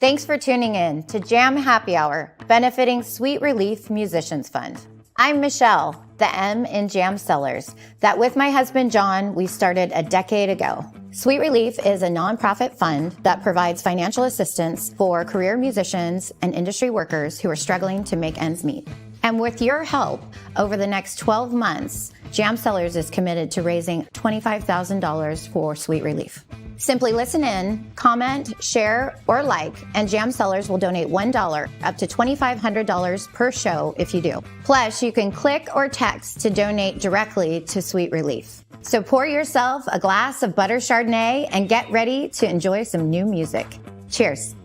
Thanks for tuning in to Jam Happy Hour, benefiting Sweet Relief Musicians Fund. I'm Michelle, the M in Jam Sellers, that with my husband John, we started a decade ago. Sweet Relief is a nonprofit fund that provides financial assistance for career musicians and industry workers who are struggling to make ends meet. And with your help, over the next 12 months, Jam Sellers is committed to raising $25,000 for Sweet Relief. Simply listen in, comment, share, or like, and Jam Sellers will donate $1 up to $2,500 per show if you do. Plus, you can click or text to donate directly to Sweet Relief. So pour yourself a glass of butter Chardonnay and get ready to enjoy some new music. Cheers.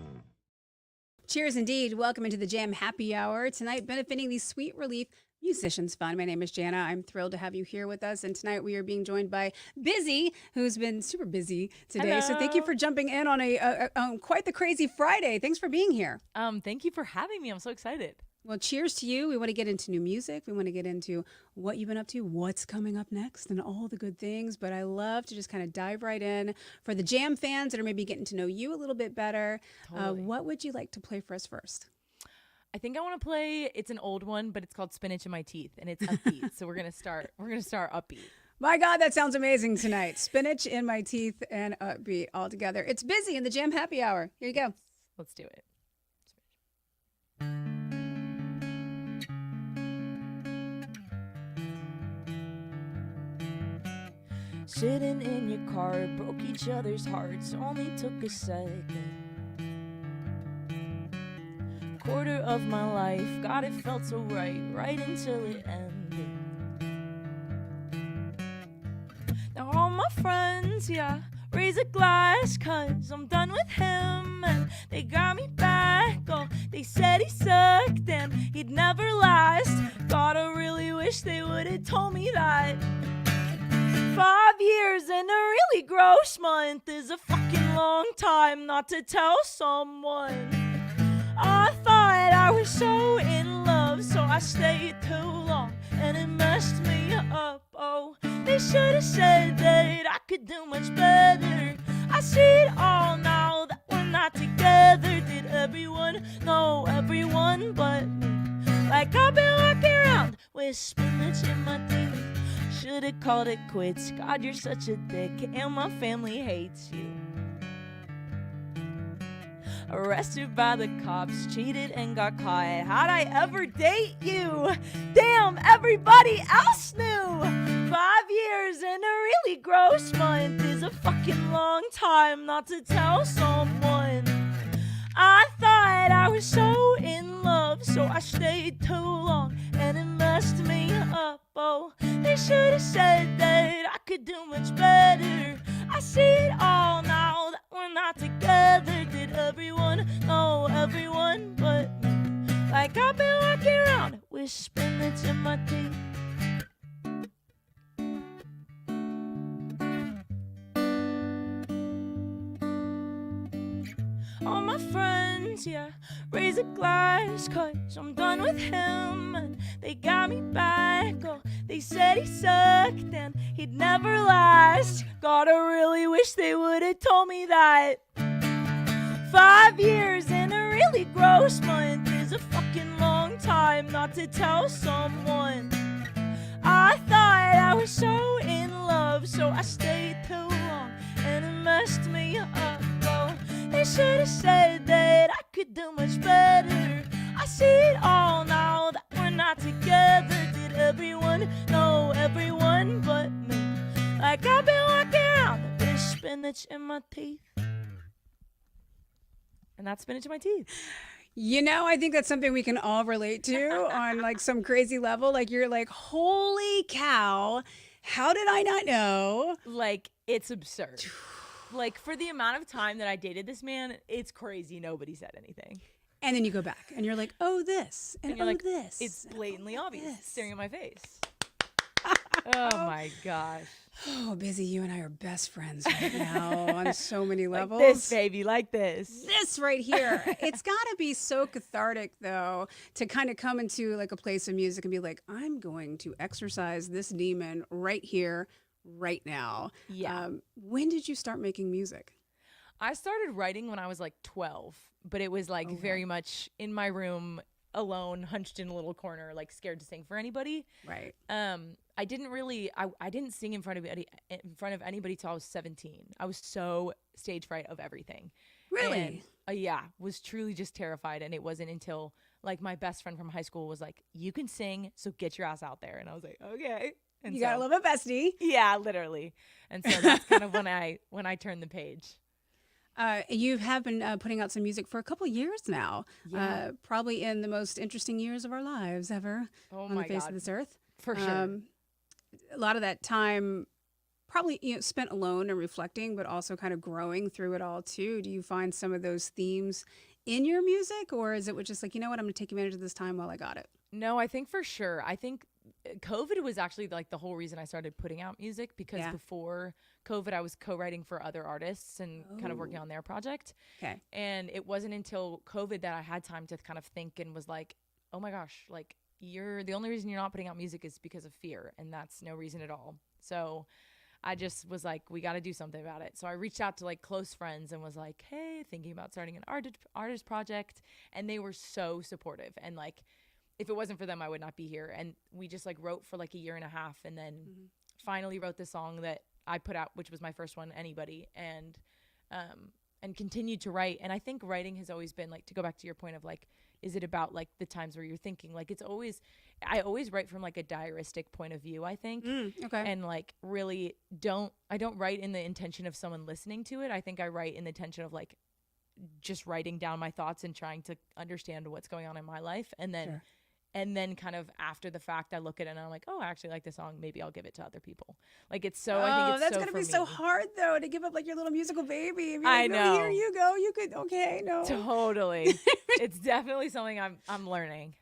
Cheers indeed. Welcome into the Jam Happy Hour. Tonight, benefiting the Sweet Relief Musicians Fund. My name is Jana. I'm thrilled to have you here with us. And tonight we are being joined by Bizzy, who's been super busy today. Hello. So thank you for jumping in on quite the crazy Friday. Thanks for being here. Thank you for having me. I'm so excited. Well, cheers to you. We want to get into new music. We want to get into what you've been up to, what's coming up next, and all the good things. But I love to just kind of dive right in. For the Jam fans that are maybe getting to know you a little bit better, Totally. what would you like to play for us first? I think I want to play. It's an old one, but it's called "Spinach in My Teeth," and it's upbeat. So we're gonna start upbeat. My God, that sounds amazing tonight. Spinach in my teeth and upbeat all together. It's Bizzy in the Jam Happy Hour. Here you go. Let's do it. Sitting in your car, broke each other's hearts, only took a second. Quarter of my life, God, it felt so right, right until it ended. Now all my friends, yeah, raise a glass, 'cause I'm done with him, and they got me back. Oh, they said he sucked and he'd never last. God, I really wish they would've told me that. 5 years in a really gross month is a fucking long time not to tell someone. I thought I was so in love, so I stayed too long, and it messed me up. Oh, they should have said that I could do much better. I see it all now that we're not together. Did everyone know everyone but me? Like I've been walking around with spinach in my teeth. Should've called it quits. God, you're such a dick, and my family hates you. Arrested by the cops, cheated and got caught. How'd I ever date you? Damn, everybody else knew. 5 years in a really gross month is a fucking long time not to tell someone. I thought I was so in love, so I stayed too long, and it messed me up. Oh, they should have said that I could do much better. I see it all now that we're not together. Did everyone know everyone but me? Like I've been walking around with spinach in my teeth. All my friends, yeah, raise a glass, 'cause I'm done with him, and they got me back. Oh, they said he sucked and he'd never last. God, I really wish they would've told me that. 5 years in a really gross month is a fucking long time not to tell someone. I thought I was so in love, so I stayed too long, and it messed me up. Oh, they should have said that I could do much better. I see it all now that we're not together. Did everyone know everyone but me? Like I've been walking around with spinach in my teeth. And that's spinach in my teeth. You know, I think that's something we can all relate to on like some crazy level. Like you're like, holy cow, how did I not know? Like, it's absurd. Like, for the amount of time that I dated this man, it's crazy nobody said anything. And then you go back and you're like, oh, this. And you're oh, like, this. it's blatantly oh, obvious, this. staring at my face. Oh my gosh. Oh, Bizzy, you and I are best friends right now on so many levels. Like this, baby, like this. This right here. It's got to be so cathartic, though, to kind of come into like a place of music and be like, I'm going to exercise this demon right here, right now. Yeah. When did you start making music? I started writing when I was like 12, but it was like very much in my room alone, hunched in a little corner, like scared to sing for anybody. Right. I didn't sing in front of anybody till I was 17. I was so stage fright of everything. Really? And, yeah, was truly just terrified. And it wasn't until like my best friend from high school was like, you can sing, so get your ass out there. And I was like, okay. And You gotta love a bestie. Yeah, literally. And so that's kind of when I turned the page. You have been putting out some music for a couple of years now. Yeah. Probably in the most interesting years of our lives ever on the face of this earth. For sure. A lot of that time probably spent alone and reflecting, but also kind of growing through it all too. Do you find some of those themes in your music, or is it just like, you know what, I'm gonna take advantage of this time while I got it? No, I think for sure. I think COVID was actually like the whole reason I started putting out music, because before COVID I was co-writing for other artists and kind of working on their project. Okay. And it wasn't until COVID that I had time to kind of think and was like, oh my gosh, like the only reason you're not putting out music is because of fear, and that's no reason at all. So I just was like, we got to do something about it. So I reached out to like close friends and was like, hey, thinking about starting an artist project. And they were so supportive. And like, if it wasn't for them, I would not be here. And we just like wrote for like a year and a half, and then finally wrote the song that I put out, which was my first one, Anybody, and continued to write. And I think writing has always been like, to go back to your point of like, is it about like the times where you're thinking, like I always write from like a diaristic point of view, I think. Okay. And like really I don't write in the intention of someone listening to it. I think I write in the intention of like just writing down my thoughts and trying to understand what's going on in my life. And then And then kind of after the fact, I look at it and I'm like, oh, I actually like this song. Maybe I'll give it to other people. Like it's so, I think it's that's so going to be for so me. hard though, to give up like your little musical baby. And be I like, know. No, here you go. You could, okay, no. Totally. It's definitely something I'm learning.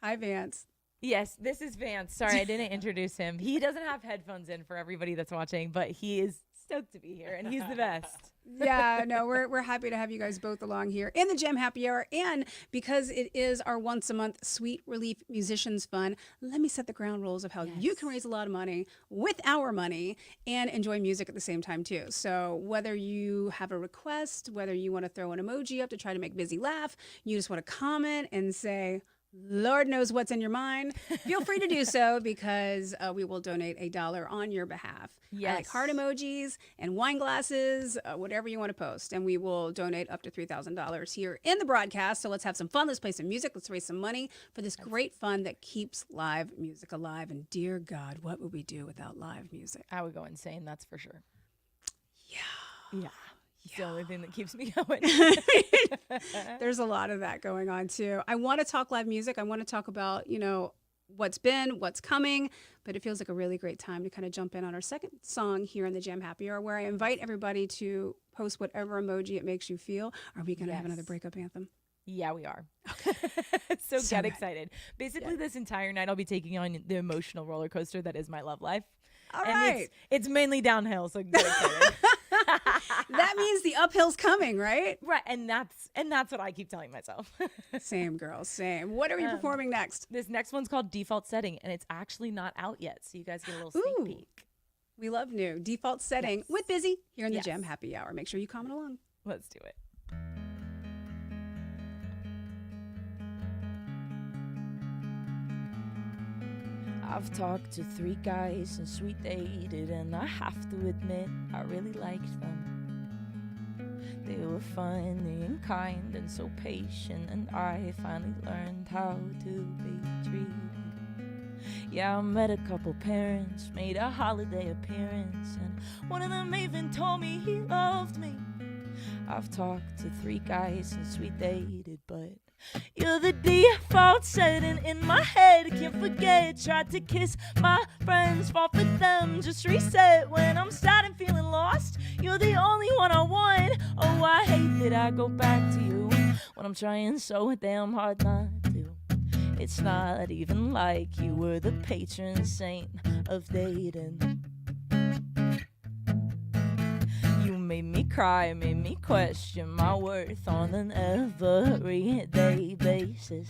Hi, Vance. Yes, this is Vance. Sorry, I didn't introduce him. He doesn't have headphones in for everybody that's watching, but he is stoked to be here and he's the best. Yeah, no, we're happy to have you guys both along here in the Jam Happy Hour. And because it is our once a month Sweet Relief Musicians Fund, let me set the ground rules of how you can raise a lot of money with our money and enjoy music at the same time too. So whether you have a request, whether you want to throw an emoji up to try to make Bizzy laugh, you just want to comment and say, Lord knows what's in your mind, feel free to do so, because we will donate $1 on your behalf. Yes. I like heart emojis and wine glasses, whatever you want to post. And we will donate up to $3,000 here in the broadcast. So let's have some fun. Let's play some music. Let's raise some money for this great fund that keeps live music alive. And dear God, what would we do without live music? I would go insane, that's for sure. Yeah. It's the only thing that keeps me going. There's a lot of that going on too. I want to talk live music. I want to talk about, what's been, what's coming, but it feels like a really great time to kind of jump in on our second song here in the Jam Happy Hour, where I invite everybody to post whatever emoji it makes you feel. Are we going to have another breakup anthem? Yeah, we are. So get excited. Basically, this entire night I'll be taking on the emotional roller coaster that is my love life. All and right. It's mainly downhill, so get excited. That means the uphill's coming, right? Right, and that's what I keep telling myself. Same, girl, same. What are we performing next? This next one's called Default Setting, and it's actually not out yet, so you guys get a little sneak peek. We love new. Default Setting with Bizzy here in the Jam Happy Hour. Make sure you comment along. Let's do it. I've talked to 3 guys and sweet dated, and I have to admit I really liked them. They were funny and kind and so patient, and I finally learned how to be treated. Yeah, I met a couple parents, made a holiday appearance, and one of them even told me he loved me. I've talked to 3 guys and sweet dated, but you're the default setting in my head. Can't forget, tried to kiss my friends, fall for them, just reset when I'm sad and feeling lost. You're the only one I want. Oh, I hate that I go back to you when I'm trying so damn hard not to. It's not even like you were the patron saint of dating. Made me cry, made me question my worth on an everyday basis.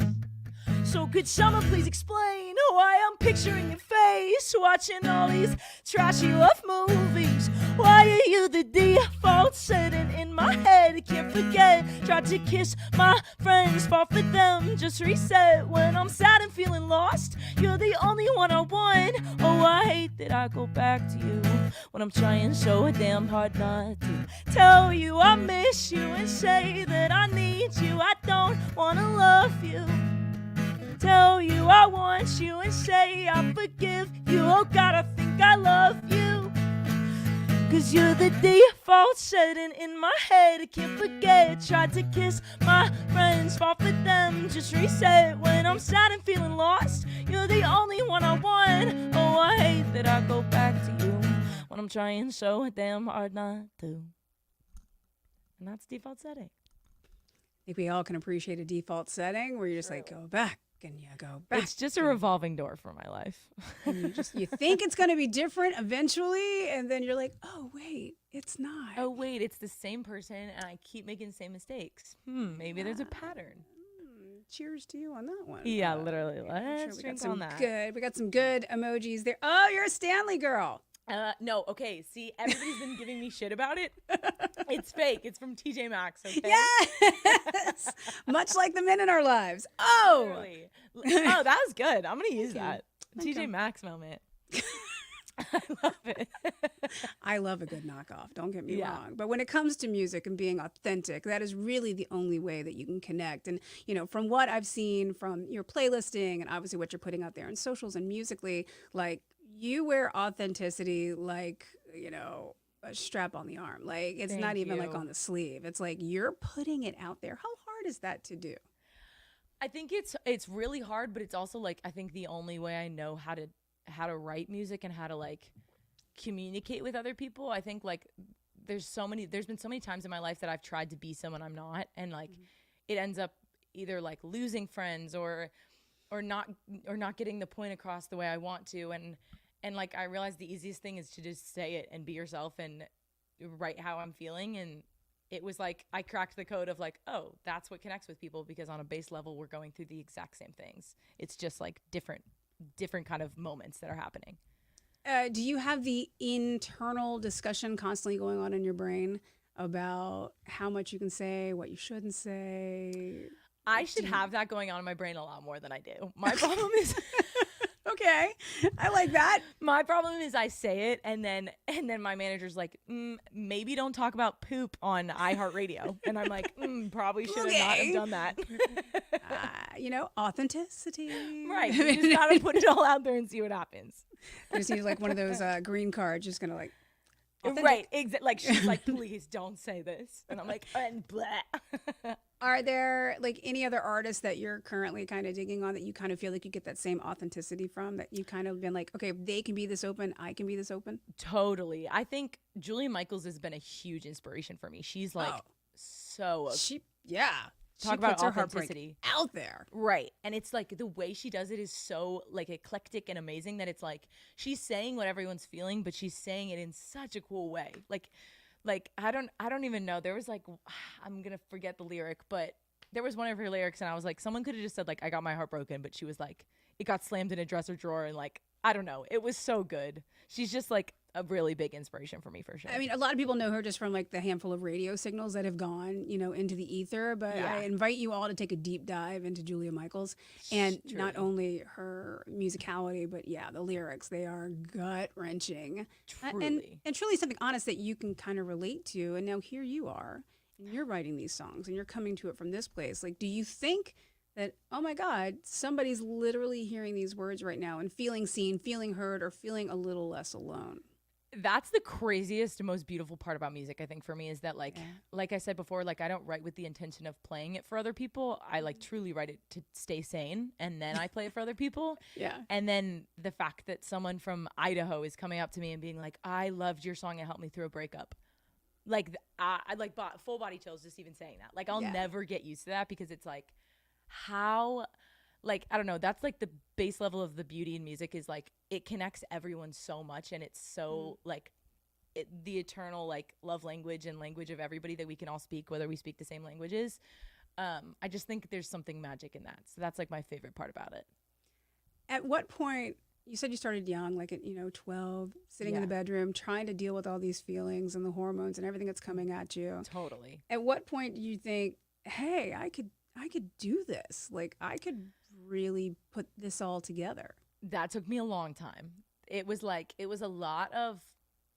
So could someone please explain why I'm picturing picturing your face, watching all these trashy love movies. Why are you the default setting in my head? Can't forget, tried to kiss my friends, fall for them, just reset. When I'm sad and feeling lost, you're the only one I want. Oh, I hate that I go back to you when I'm trying so damn hard not to tell you I miss you and say that I need you. I don't wanna love you, tell you I want you and say I forgive you. Oh God, I think I love you, 'cause you're the default setting in my head. I can't forget, tried to kiss my friends, fall for them, just reset. When I'm sad and feeling lost, you're the only one I want. Oh, I hate that I go back to you when I'm trying so damn hard not to. And that's default setting. I think we all can appreciate a default setting where you're just like, go back and you go back. It's just a revolving door for my life. And you think it's going to be different eventually, and then you're like, oh, wait, it's not. Oh, wait, it's the same person, and I keep making the same mistakes. Maybe there's a pattern. Cheers to you on that one. Yeah, literally. I'm Let's sure drink on that. We got some good emojis there. Oh, you're a Stanley girl. No, okay. See, everybody's been giving me shit about it. It's fake. It's from TJ Maxx. Okay. Yes, much like the men in our lives. Oh, Literally. Oh, that was good. I'm gonna use that Okay. TJ Maxx moment. I love it. I love a good knockoff. Don't get me Yeah. wrong. But when it comes to music and being authentic, that is really the only way that you can connect. And, you know, from what I've seen from your playlisting and obviously what you're putting out there in socials and musically, like you wear authenticity like, you know, a strap on the arm. Like it's Thank not even you. like on the sleeve. It's like you're putting it out there. How hard is that to do? I think it's really hard, but it's also like I think the only way I know how to write music and how to like communicate with other people. I think like there's been so many times in my life that I've tried to be someone I'm not, and like it ends up either like losing friends or not getting the point across the way I want to, and like I realized the easiest thing is to just say it and be yourself and write how I'm feeling. And it was like I cracked the code of like, oh, that's what connects with people, because on a base level we're going through the exact same things. It's just like different kind of moments that are happening. Do you have the internal discussion constantly going on in your brain about how much you can say, what you shouldn't say? I should have that going on in my brain a lot more than I do. My problem is Okay, I like that. my problem is I say it and then my manager's like, maybe don't talk about poop on iHeartRadio, and I'm like, probably should have not have done that. You know, authenticity. Right, you just gotta put it all out there and see what happens. I just need like one of those green cards, just gonna like. Authentic. Right, like she's like, please don't say this, and I'm like, and blah. Are there like any other artists that you're currently kind of digging on that you kind of feel like you get that same authenticity from, that you kind of been like, okay, if they can be this open, I can be this open? Totally. I think 𝗟𝗓 Michaels has been a huge inspiration for me. She's like so Talk about her authenticity out there. Right. And it's like the way she does it is so like eclectic and amazing that it's like she's saying what everyone's feeling, but she's saying it in such a cool way. Like I don't even know. There was like, I'm going to forget the lyric, but there was one of her lyrics and I was like, someone could have just said like, I got my heart broken, but she was like, it got slammed in a dresser drawer, and like, I don't know. It was so good. She's just like a really big inspiration for me, for sure. I mean, a lot of people know her just from like the handful of radio signals that have gone, you know, into the ether. But I invite you all to take a deep dive into 𝗟𝗓 Michaels, and not only her musicality, but the lyrics. They are gut wrenching, and truly something honest that you can kind of relate to. And now here you are, and you're writing these songs, and you're coming to it from this place. Like, do you think that, oh my God, somebody's literally hearing these words right now and feeling seen, feeling heard, or feeling a little less alone? That's the craziest and most beautiful part about music, I think, for me, is that like I said before, like I don't write with the intention of playing it for other people. I like truly write it to stay sane, and then I play it for other people. And then the fact that someone from Idaho is coming up to me and being like, I loved your song, it helped me through a breakup. Like I like full body chills just even saying that. Like I'll never get used to that, because it's like, how, like, I don't know, that's like the base level of the beauty in music, is like it connects everyone so much, and it's so like the eternal like love language and language of everybody that we can all speak, whether we speak the same languages. I just think there's something magic in that. So that's like my favorite part about it. At what point, you said you started young, like at 12, sitting in the bedroom, trying to deal with all these feelings and the hormones and everything that's coming at you. Totally. At what point do you think, hey, I could do this? Like I could really put this all together. That took me a long time. It was a lot of,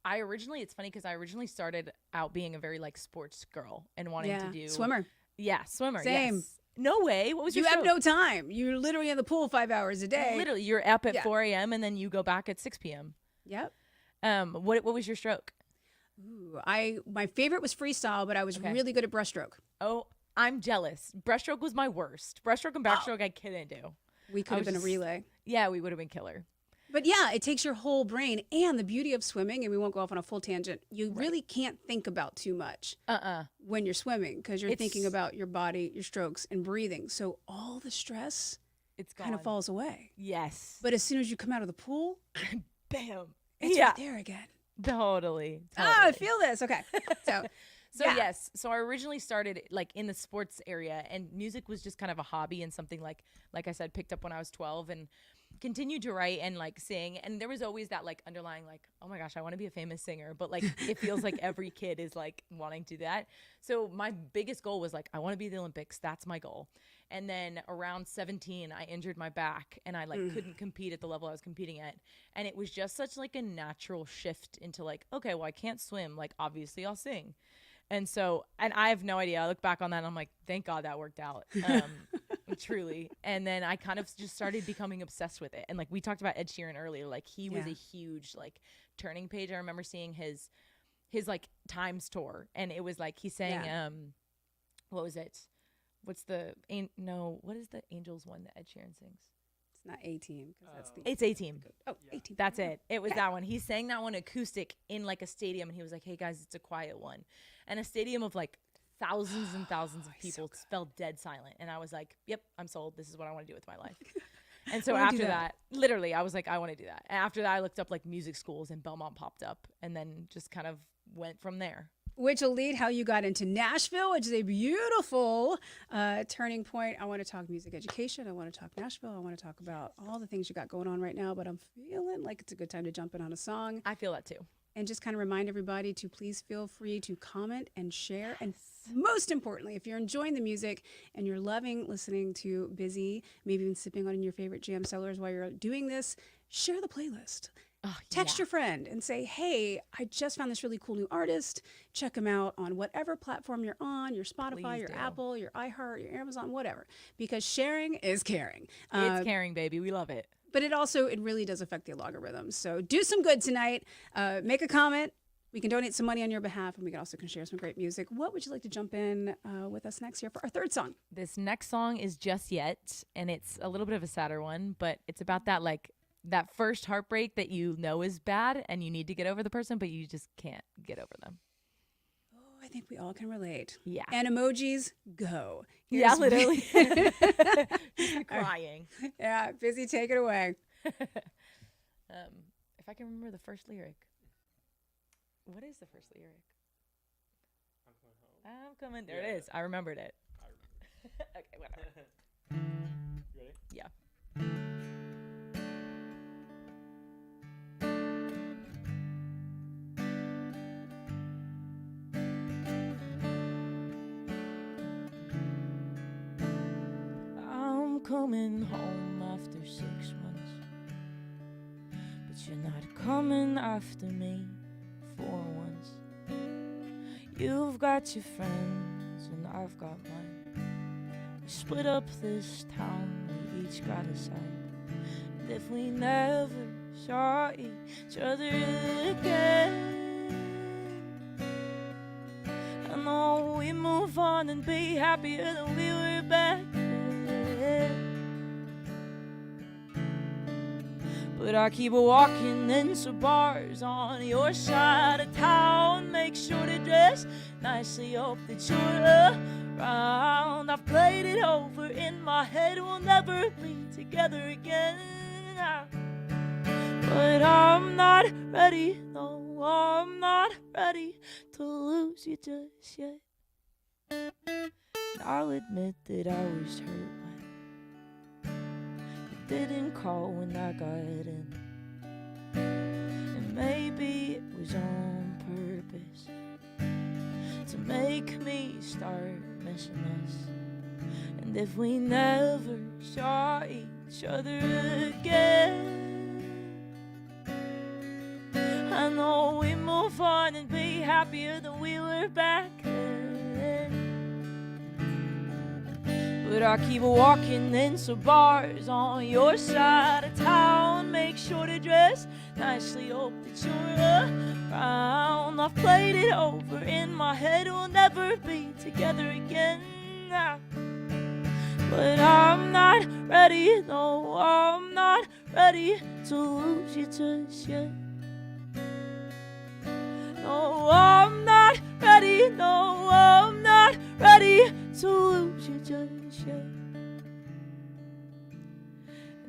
it's funny because I originally started out being a very like sports girl and wanting to do swimmer. Yeah, swimmer. Same. Yes. No way. What was your You have stroke? no time. You're literally in the pool 5 hours a day. Literally, you're up at 4 a.m. and then you go back at 6 p.m. Yep. What was your stroke? Ooh, my favorite was freestyle, but I was really good at breaststroke. Oh, I'm jealous. Breaststroke was my worst. Breaststroke and backstroke I couldn't do. We could have been a relay. Yeah, we would have been killer. But yeah, it takes your whole brain. And the beauty of swimming, and we won't go off on a full tangent, you really can't think about too much when you're swimming because you're thinking about your body, your strokes, and breathing. So all the stress kind of falls away. Yes. But as soon as you come out of the pool, bam, it's right there again. Totally. Ah, I feel this. Okay. So yes. So I originally started like in the sports area, and music was just kind of a hobby and something like I said, picked up when I was 12 and continued to write and like sing. And there was always that like underlying like, oh my gosh, I want to be a famous singer. But like it feels like every kid is like wanting to do that. So my biggest goal was like, I want to be the Olympics. That's my goal. And then around 17, I injured my back and I like couldn't compete at the level I was competing at. And it was just such like a natural shift into like, okay, well, I can't swim. Like obviously I'll sing. And so, and I have no idea. I look back on that and I'm like, thank God that worked out. Truly. And then I kind of just started becoming obsessed with it. And like we talked about Ed Sheeran earlier, like he was a huge like turning page. I remember seeing his like Times tour, and it was like he sang what was it? What is the Angels one that Ed Sheeran sings? It's not 18 because that's the. It's 18. Oh, 18. That's it. It was that one. He sang that one acoustic in like a stadium, and he was like, "Hey guys, it's a quiet one," and a stadium of like thousands and thousands of people fell dead silent, and I was like, "Yep, I'm sold. This is what I want to do with my life." And so after that, literally, I was like, "I want to do that." And after that, I looked up like music schools, and 𝗣𝗦𝗧 popped up, and then just kind of went from there. Which will lead how you got into Nashville, which is a beautiful turning point. I want to talk music education. I want to talk Nashville. I want to talk about all the things you got going on right now, but I'm feeling like it's a good time to jump in on a song. I feel that too. And just kind of remind everybody to please feel free to comment and share. And most importantly, if you're enjoying the music and you're loving listening to Bizzy, maybe even sipping on your favorite jam cellars while you're doing this, share the playlist. Text your friend and say, hey, I just found this really cool new artist. Check them out on whatever platform you're on, your Spotify, your Apple, your iHeart, your Amazon, whatever. Because sharing is caring. It's caring, baby. We love it. But it really does affect the algorithms. So do some good tonight. Make a comment. We can donate some money on your behalf, and we can also share some great music. What would you like to jump in with us next here for our third song? This next song is Just Yet, and it's a little bit of a sadder one, but it's about that that first heartbreak that you know is bad and you need to get over the person, but you just can't get over them. Oh, I think we all can relate. Yeah. And emojis, go. Yeah, literally. Crying. Yeah, Bizzy, take it away. If I can remember the first lyric. What is the first lyric? I'm coming. There it is. I remembered it. Okay, whatever. You ready? Yeah. I'm coming home after 6 months, but you're not coming after me for once. You've got your friends and I've got mine. We split up this town, we each got a side. And if we never saw each other again, I know we move on and be happier than we were back then. But I keep walking into bars on your side of town. Make sure to dress nicely, hope that you're around. I've played it over in my head, we'll never be together again. But I'm not ready, no, I'm not ready to lose you just yet. And I'll admit that I was hurt when you didn't call when I got in. was on purpose to make me start missing us. And if we never saw each other again, I know we move on and be happier than we were back then. But I keep walking into bars on your side of town. Make sure to dress nicely, hope that you're around. I've played it over in my head, we'll never be together again. But I'm not ready, no, I'm not ready to lose you just yet. No, I'm not ready, no, I'm not ready to lose you just yet.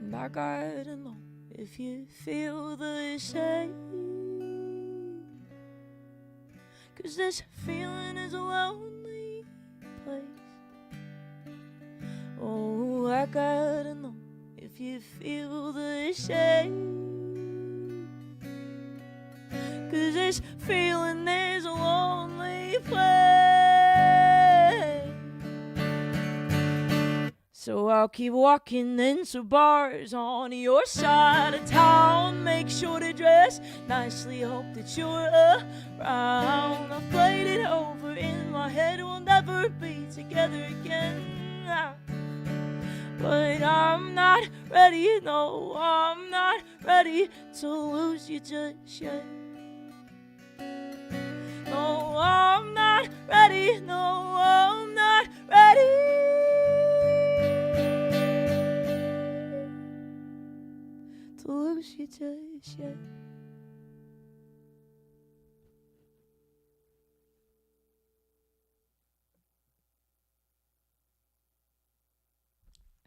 And I gotta know if you feel the same, 'cause this feeling is a lonely place. Oh, I gotta know if you feel the same, 'cause this feeling is a lonely place. So I'll keep walking into bars on your side of town. Make sure to dress nicely, hope that you're around. I've played it over in my head, we'll never be together again. But I'm not ready, no, I'm not ready to lose you just yet. No, I'm not ready, no, I'm not ready to lose you just yet.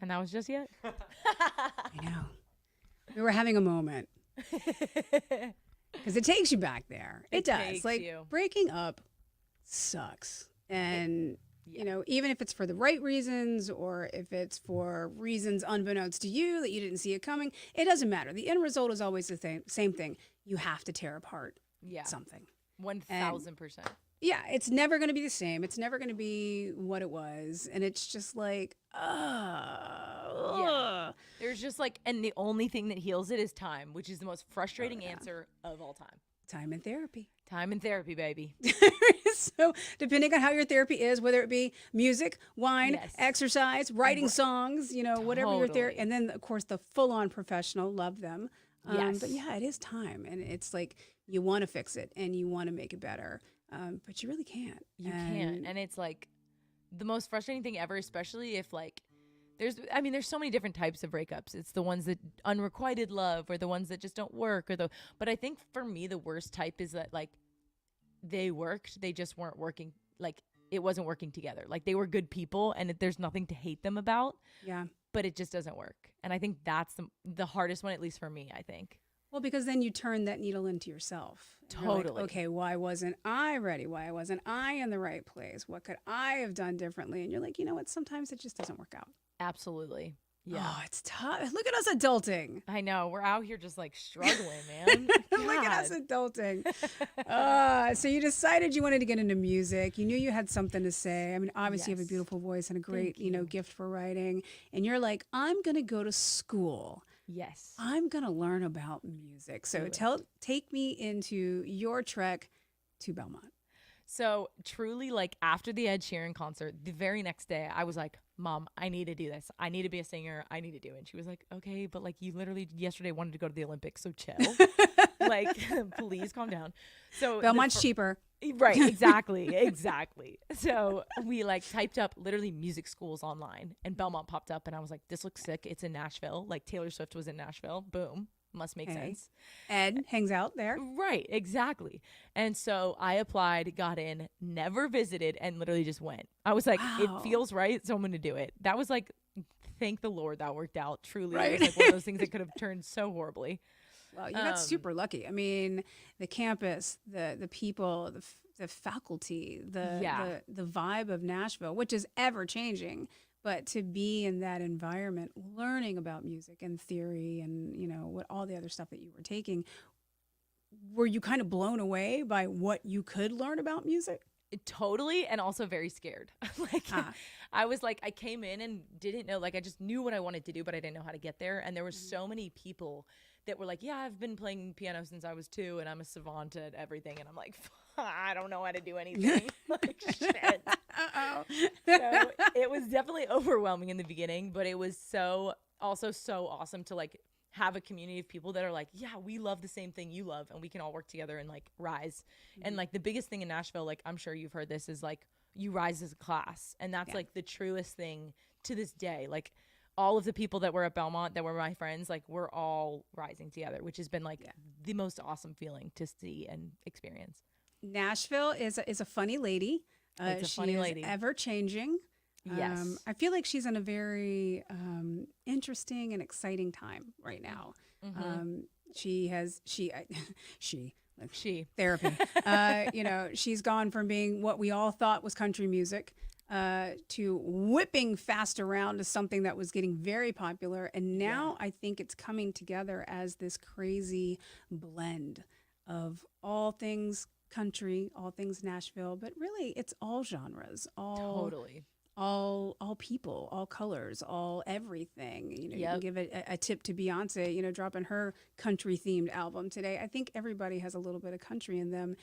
And that was just yet. I know. We were having a moment because it takes you back there. It does. takes Like you. breaking up sucks. And, you know, even if it's for the right reasons or if it's for reasons unbeknownst to you that you didn't see it coming, it doesn't matter. The end result is always the same thing. You have to tear apart something. 1,000%. Yeah, it's never going to be the same. It's never going to be what it was. And it's just like, Yeah. There's just like, and the only thing that heals it is time, which is the most frustrating answer of all time. Time in therapy. Time in therapy, baby. So depending on how your therapy is, whether it be music, wine, Yes. exercise, writing songs, you know, whatever your therapy, Totally. and then of course the full-on professional, love them. Yes. But yeah, it is time, and it's like you want to fix it and you want to make it better, but you really can't. You can't. And it's like the most frustrating thing ever, especially if like there's so many different types of breakups. It's the ones that unrequited love or the ones that just don't work but I think for me the worst type is that like they worked, they just weren't working, like it wasn't working together. Like they were good people and there's nothing to hate them about. Yeah. But it just doesn't work. And I think that's the hardest one, at least for me, I think. Well, because then you turn that needle into yourself. You're like, Totally. okay, why wasn't I ready? Why wasn't I in the right place? What could I have done differently? And you're like, you know what? Sometimes it just doesn't work out. Absolutely. Yeah. Oh, it's tough. Look at us adulting. I know. We're out here just like struggling, man. Look at us God. adulting. So you decided you wanted to get into music. You knew you had something to say. I mean, obviously you have a Yes. beautiful voice and a great, Thank you. gift for writing. And you're like, I'm going to go to school. Yes. I'm going to learn about music. So take me into your trek to Belmont. So truly, like after the Ed Sheeran concert, the very next day, I was like, Mom, I need to do this. I need to be a singer. I need to do it. And she was like, okay, but like you literally yesterday wanted to go to the Olympics, so chill. Like, please calm down. So Belmont's cheaper. Right, exactly. So we like typed up literally music schools online and Belmont popped up and I was like, this looks sick. It's in Nashville. Like Taylor Swift was in Nashville. Boom. Must make sense. Ed hangs out there. Right, exactly. And so I applied, got in, never visited, and literally just went. I was like, Wow. it feels right, so I'm going to do it. That was like, thank the Lord that worked out. Truly, Right. it was like one of those things that could have turned so horribly. Well, you got super lucky. I mean, the campus, the people, the faculty, the vibe of Nashville, which is ever changing. But to be in that environment, learning about music and theory and, what all the other stuff that you were taking, were you kind of blown away by what you could learn about music? Totally, and also very scared. Like I was like, I came in and didn't know, like I just knew what I wanted to do, but I didn't know how to get there. And there were so many people that were like, yeah, I've been playing piano since I was 2 and I'm a savant at everything. And I'm like, I don't know how to do anything. Like, shit. So it was definitely overwhelming in the beginning, but it was also so awesome to like have a community of people that are like, yeah, we love the same thing you love, and we can all work together and like rise. And like the biggest thing in Nashville, like I'm sure you've heard this, is like you rise as a class. And that's like the truest thing to this day. Like all of the people that were at 𝗟𝗏𝗧 that were my friends, like we're all rising together, which has been like the most awesome feeling to see and experience. Nashville is a funny lady. It's a she funny is lady. ever changing. Yes. I feel like she's in a very interesting and exciting time right now. She therapy. She's gone from being what we all thought was country music to whipping fast around to something that was getting very popular. And now I think it's coming together as this crazy blend of all things country, all things Nashville, but really it's all genres, all people, all colors, all everything. You can give a tip to Beyonce, dropping her country themed album today. I think everybody has a little bit of country in them.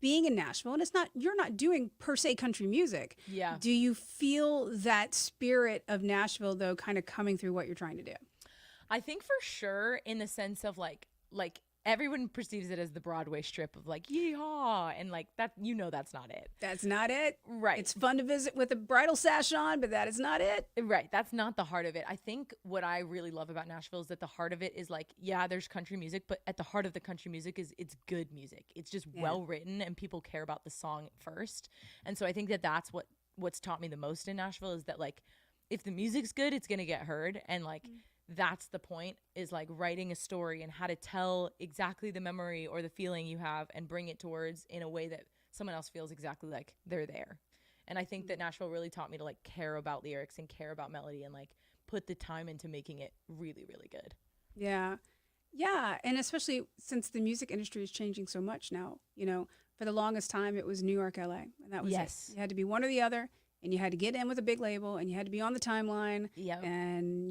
Being in Nashville, and you're not doing per se country music. Yeah. Do you feel that spirit of Nashville though kind of coming through what you're trying to do? I think for sure, in the sense of like everyone perceives it as the Broadway strip of like yeehaw, and like that, that's not it. That's not it. Right. It's fun to visit with a bridal sash on, but that is not it. Right. That's not the heart of it. I think what I really love about Nashville is that the heart of it is like, yeah, there's country music, but at the heart of the country music is it's good music. It's just well written, and people care about the song first. And so I think that that's what's taught me the most in Nashville, is that like if the music's good, it's going to get heard. And like that's the point, is like writing a story and how to tell exactly the memory or the feeling you have and bring it to words in a way that someone else feels exactly like they're there. And I think that Nashville really taught me to like care about lyrics and care about melody and like put the time into making it really, really good. Yeah. And especially since the music industry is changing so much now, for the longest time it was New York, LA, and that was it. You had to be one or the other. And you had to get in with a big label, and you had to be on the timeline. Yep. And,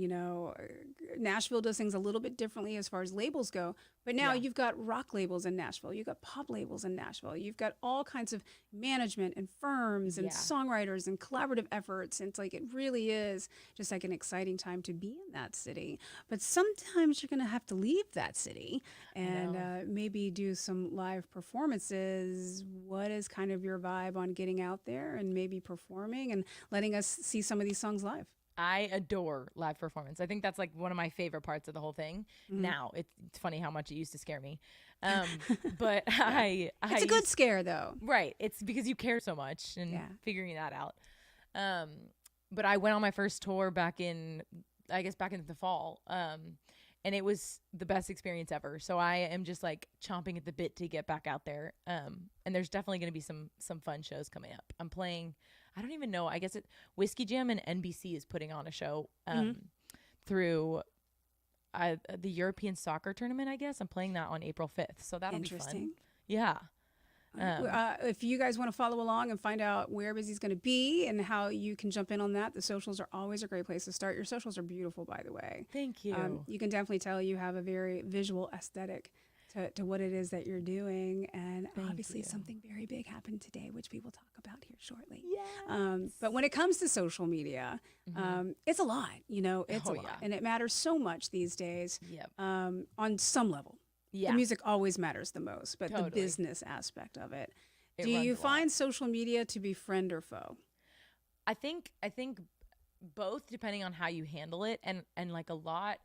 Nashville does things a little bit differently as far as labels go. But now you've got rock labels in Nashville. You've got pop labels in Nashville. You've got all kinds of management and firms and songwriters and collaborative efforts. And it's like, it really is just like an exciting time to be in that city. But sometimes you're going to have to leave that city and maybe do some live performances. What is kind of your vibe on getting out there and maybe performing and letting us see some of these songs live? I adore live performance. I think that's like one of my favorite parts of the whole thing. Now it's funny how much it used to scare me. But it's a good scare though. Right. It's because you care so much and figuring that out. But I went on my first tour back in the fall. And it was the best experience ever. So I am just like chomping at the bit to get back out there. And there's definitely going to be some fun shows coming up. I'm playing, I don't even know, I guess Whiskey Jam and NBC is putting on a show through the European soccer tournament, I guess. I'm playing that on April 5th. So that'll be fun. Yeah. If you guys want to follow along and find out where Bizzy's going to be and how you can jump in on that, the socials are always a great place to start. Your socials are beautiful, by the way. Thank you. You can definitely tell you have a very visual aesthetic to what it is that you're doing. And obviously something very big happened today, which we will talk about here shortly. Yes. But when it comes to social media, it's a lot, it's a lot. And it matters so much these days on some level. The music always matters the most, but the business aspect of it. Do you find social media to be friend or foe? I think both, depending on how you handle it, and like a lot.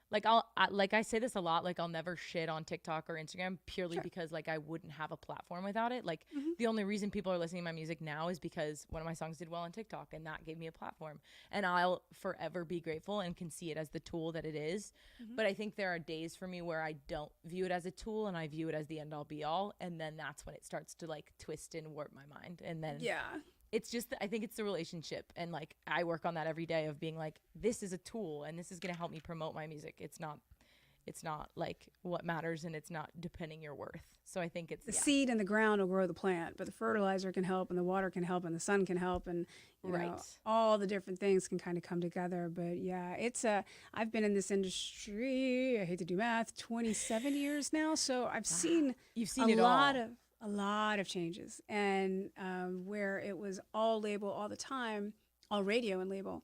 Like I say this a lot, like I'll never shit on TikTok or Instagram purely because like I wouldn't have a platform without it. Like the only reason people are listening to my music now is because one of my songs did well on TikTok, and that gave me a platform. And I'll forever be grateful and can see it as the tool that it is. But I think there are days for me where I don't view it as a tool and I view it as the end all be all. And then that's when it starts to like twist and warp my mind. And then it's just, I think it's the relationship. And like, I work on that every day of being like, this is a tool and this is going to help me promote my music. It's It's not like what matters, and it's not depending your worth. So I think it's The seed in the ground will grow the plant, but the fertilizer can help, and the water can help, and the sun can help, and you know, all the different things can kind of come together. But yeah, I've been in this industry, I hate to do math, 27 years now. So I've seen a lot of changes, and where it was all label all the time, all radio and label.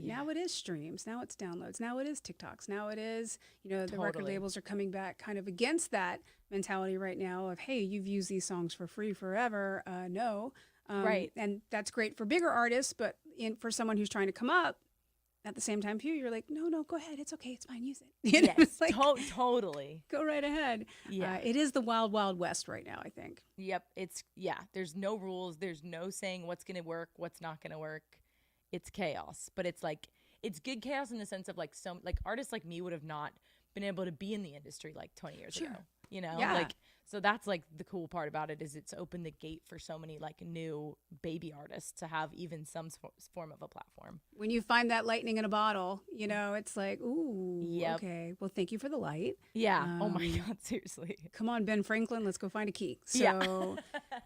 Now it is streams. Now it's downloads. Now it is TikToks. Now it is, the record labels are coming back kind of against that mentality right now of, hey, you've used these songs for free forever. No. Right. And that's great for bigger artists, but for someone who's trying to come up at the same time, you're like, no, go ahead. It's okay. It's fine. Use it. Yes, like, totally. Go right ahead. Yeah. It is the wild, wild west right now, I think. Yep. There's no rules. There's no saying what's going to work, what's not going to work. It's chaos, but it's good chaos in the sense of like artists like me would have not been able to be in the industry like 20 years ago, so that's like the cool part about it is it's opened the gate for so many like new baby artists to have even some form of a platform. When you find that lightning in a bottle, it's like, ooh, okay, well, thank you for the light. Yeah. Oh my God, seriously. Come on, Ben Franklin, let's go find a key. So,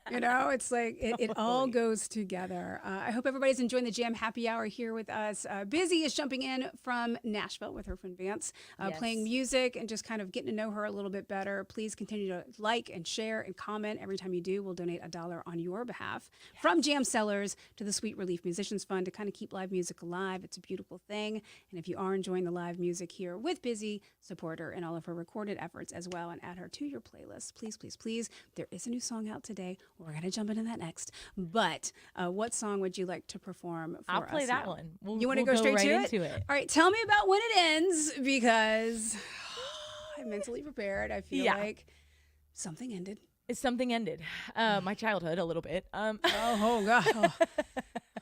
it's like it all goes together. I hope everybody's enjoying the Jam Happy Hour here with us. Bizzy is jumping in from Nashville with her friend Vance, playing music and just kind of getting to know her a little bit better. Please continue to like and share and comment. Every time you do, we'll donate $1 on your behalf from Jam Sellers to the Sweet Relief Musicians Fund to kind of keep live music alive. It's a beautiful thing. And if you are enjoying the live music here with Bizzy, support her in all of her recorded efforts as well and add her to your playlist. Please, please, please. There is a new song out today. We're going to jump into that next. But what song would you like to perform for us? I'll play that now? one. You want to go straight right to into it? All right. Tell me about When It Ends, because I'm mentally prepared. I feel like something ended. Something ended. My childhood a little bit. Oh God. Oh.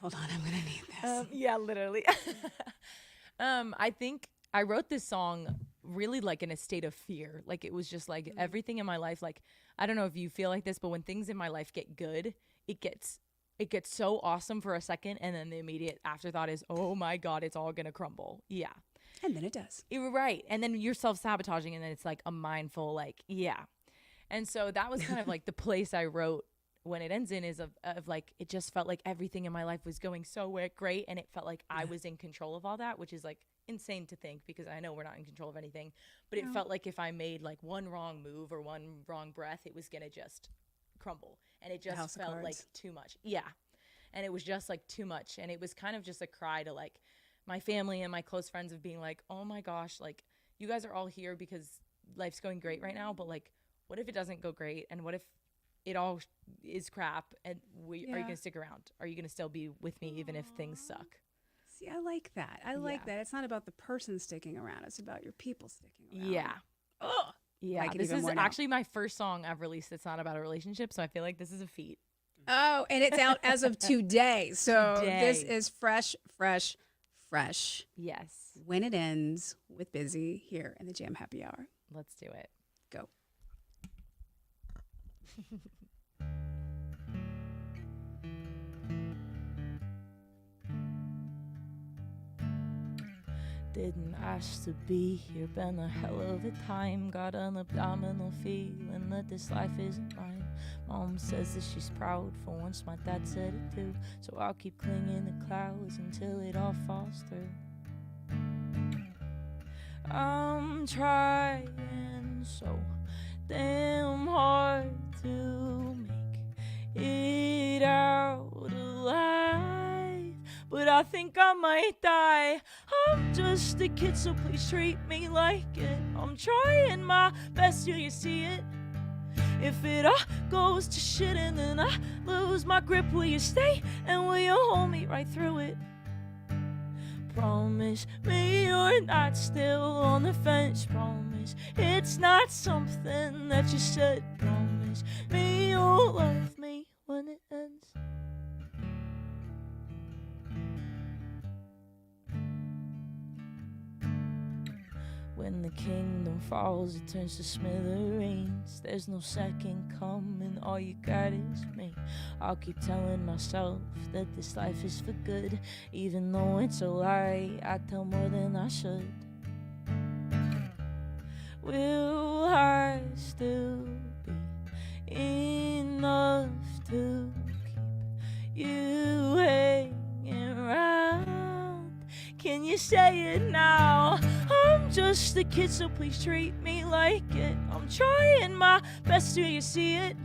Hold on, I'm gonna need this. Yeah, literally. I think I wrote this song really like in a state of fear. Like it was just like everything in my life. Like I don't know if you feel like this, but when things in my life get good, it gets so awesome for a second, and then the immediate afterthought is, oh my God, it's all gonna crumble. Yeah. And then it does. Right. And then you're self-sabotaging, and then it's like a mindful And so that was kind of like the place I wrote When It Ends in is of like, it just felt like everything in my life was going so great. And it felt like I was in control of all that, which is like insane to think because I know we're not in control of anything. But it felt like if I made like one wrong move or one wrong breath, it was going to just crumble. And it just felt like too much. Yeah. And it was just like too much. And it was kind of just a cry to like my family and my close friends of being like, oh my gosh, like you guys are all here because life's going great right now. But like, what if it doesn't go great? And what if it all is crap? And are you going to stick around? Are you going to still be with me even if things suck? See, I like that. I like that. It's not about the person sticking around. It's about your people sticking around. Yeah. Oh, yeah. This is actually my first song I've released that's not about a relationship. So I feel like this is a feat. Oh, and it's out as of today. So this is fresh. Yes. When It Ends with Bizzy here in the Jam Happy Hour. Let's do it. Go. Didn't ask to be here, been a hell of a time. Got an abdominal feeling that this life isn't mine. Mom says that she's proud for once, my dad said it too. So I'll keep clinging to clouds until it all falls through. I'm trying so damn hard to make it out alive, but I think I might die. I'm just a kid, so please treat me like it. I'm trying my best, do you see it? If it all goes to shit and then I lose my grip, will you stay and will you hold me right through it? Promise me you're not still on the fence. Promise it's not something that you said. Promise me you'll love me when it ends. When the kingdom falls, it turns to smithereens. There's no second coming, all you got is me. I'll keep telling myself that this life is for good. Even though it's a lie, I tell more than I should. will I still be enough to keep you hanging around? Can you say it now? I'm just a kid, so please treat me like it. I'm trying my best, do you see it?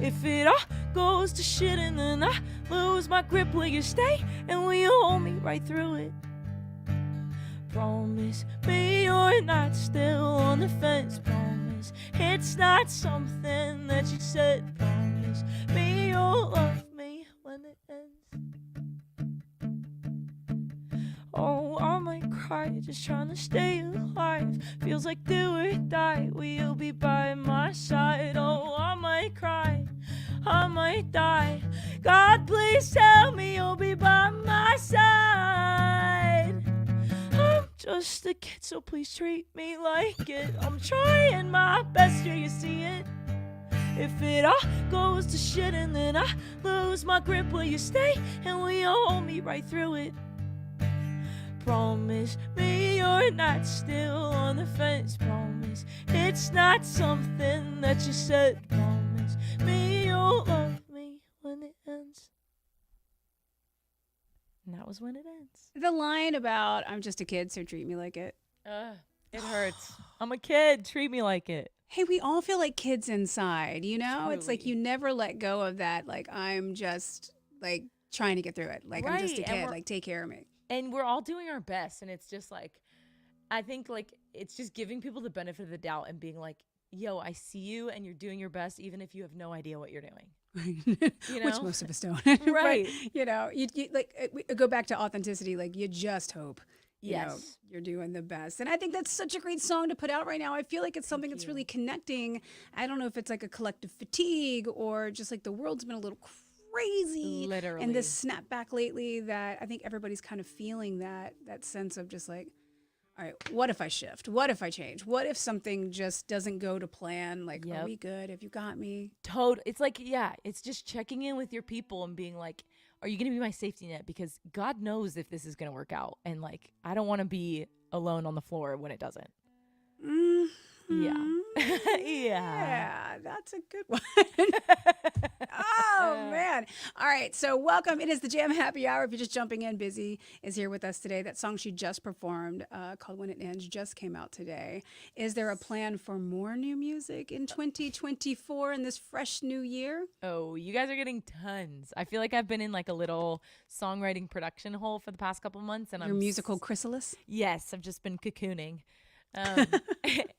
If it all goes to shit and then I lose my grip, will you stay and will you hold me right through it? Promise me you're not still on the fence. Promise it's not something that you said. Promise me you'll love me when it ends. Oh, I might cry just trying to stay alive. Feels like do or die, will you be by my side? Oh, I might cry, I might die. God, please tell me you'll be by my side. I'm just a kid, so please treat me like it. I'm trying my best, do you see it? If it all goes to shit and then I lose my grip, will you stay and will you hold me right through it? Promise me you're not still on the fence. Promise it's not something that you said. Promise me you'll love me when it ends. And that was when it ends. The line about I'm just a kid, so treat me like it. It hurts. I'm a kid. Treat me like it. Hey, we all feel like kids inside, you know? It's like Truly. you never let go of that. Like, I'm just like trying to get through it. Like, I'm just a Right, and kid. we're- Like, take care of me. And we're all doing our best. And it's just like, I think like it's just giving people the benefit of the doubt and being like, yo, I see you and you're doing your best, even if you have no idea what you're doing. Which know? most of us don't. Right. But, you know, you like we go back to authenticity. Like, you just hope. You know, Yes. you're doing the best. And I think that's such a great song to put out right now. I feel like it's something that's really connecting. I don't know if it's like a collective fatigue or just like the world's been a little crazy. Literally. And this snap back lately that I think everybody's kind of feeling that sense of just like, all right, what if I shift? What if I change? What if something just doesn't go to plan? Like, are Yep. we good? Have you got me? It's like, yeah, it's just checking in with your people and being like, are you going to be my safety net? Because God knows if this is going to work out. And like, I don't want to be alone on the floor when it doesn't. Mhm. Yeah. Yeah. Yeah, that's a good one. Oh, man. All right. So welcome. It is the Jam Happy Hour. If you're just jumping in, Bizzy is here with us today. That song she just performed called When It Ends just came out today. Is there a plan for more new music in 2024 in this fresh new year? Oh, you guys are getting tons. I feel like I've been in like a little songwriting production hole for the past couple months. And Your musical chrysalis? Yes, I've just been cocooning.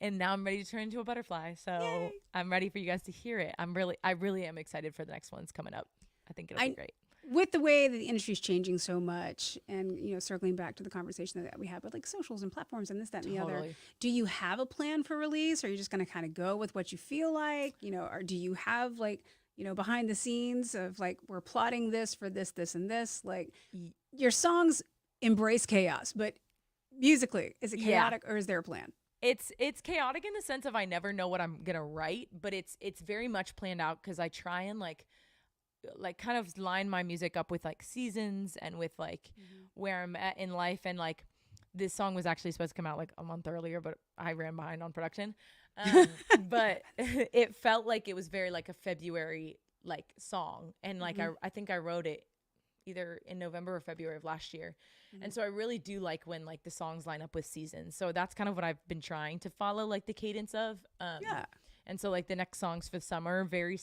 And now I'm ready to turn into a butterfly. So Yay. I'm ready for you guys to hear it. I really am excited for the next one's coming up. I think it'll be great. With the way that the industry is changing so much and, you know, circling back to the conversation that we had with like socials and platforms and this, that, and the other, Totally. do you have a plan for release? Or are you just going to kind of go with what you feel like, you know, or do you have like, you know, behind the scenes of like, we're plotting this for this, this, and this, like your songs embrace chaos, but musically, is it chaotic or is there a plan? It's chaotic in the sense of I never know what I'm gonna write, but it's very much planned out because I try and like kind of line my music up with like seasons and with like where I'm at in life. And like this song was actually supposed to come out like a month earlier, but I ran behind on production. But it felt like it was very like a February like song, and like I think I wrote it either in November or February of last year. And so I really do like when like the songs line up with seasons. So that's kind of what I've been trying to follow like the cadence of. Yeah. And so like the next songs for summer, very